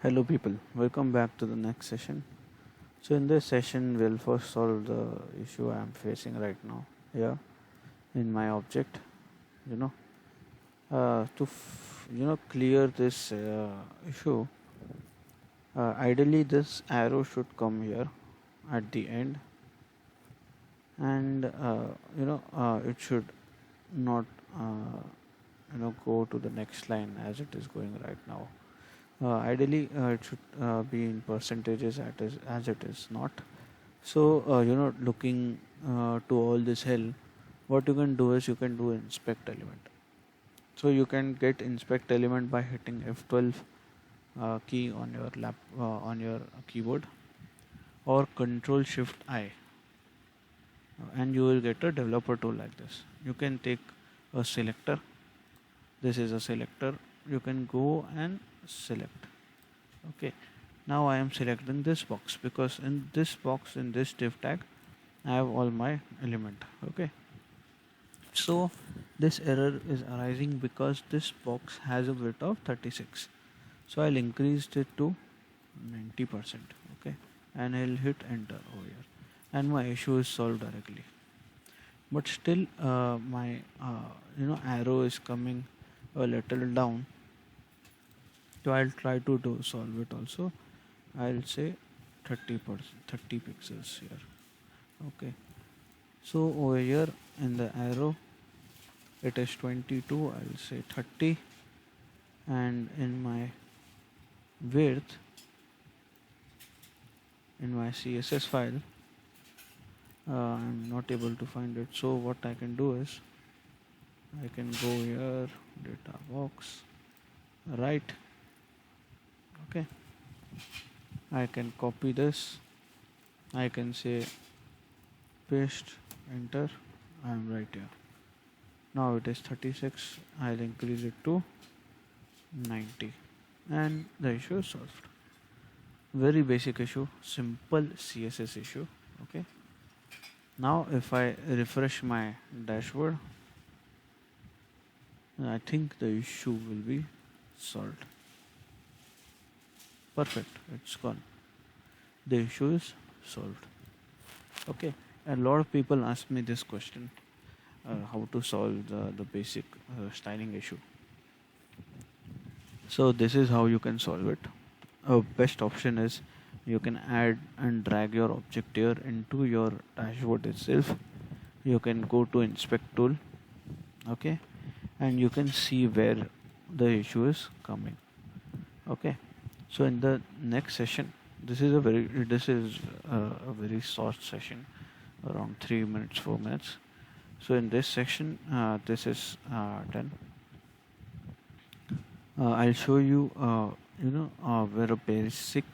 Hello people, welcome back to the next session. So in this session we'll first solve the issue I am facing right now here in my object. You know, to clear this issue, ideally this arrow should come here at the end, and it should not go to the next line as it is going right now. Ideally, it should be in percentages as it is not. So, looking to all this hell, what you can do is you can do inspect element. So you can get inspect element by hitting F12 key on your on your keyboard, or Control Shift I, and you will get a developer tool like this. You can take a selector. This is a selector. You can go and select. Okay, now I am selecting this box because in this box, in this div tag, I have all my element. Okay, so this error is arising because this box has a width of 36, so I'll increase it to 90%. Okay, and I'll hit enter over here, and my issue is solved directly. But still my arrow is coming a little down, so I'll try to solve it also. I'll say 30%, 30 pixels here. Okay, so over here in the arrow it is 22, I'll say 30, and in my width in my CSS file I'm not able to find it. So what I can do is I can go here, data box, right. Okay, I can copy this, I can say paste, enter, I am right here. Now it is 36, I'll increase it to 90, and the issue is solved. Very basic issue, simple CSS issue. Okay, now if I refresh my dashboard, I think the issue will be solved. Perfect, it's gone. The issue is solved. Okay, a lot of people ask me this question, how to solve the basic styling issue. So this is how you can solve it. Best option is you can add and drag your object here into your dashboard itself. You can go to inspect tool. Okay, and you can see where the issue is coming. Okay, so in the next session, this is a very short session, around 3 minutes, 4 minutes. So in this section, this is done. I'll show you where a basic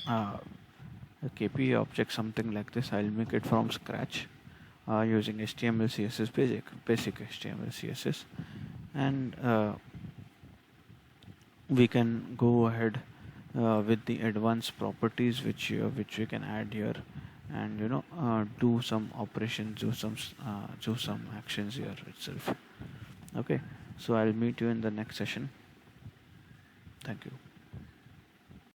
a KPI object, something like this, I'll make it from scratch using HTML CSS, basic HTML CSS, and we can go ahead with the advanced properties which we can add here, and do some operations, do some actions here itself. Okay, so I'll meet you in the next session. Thank you.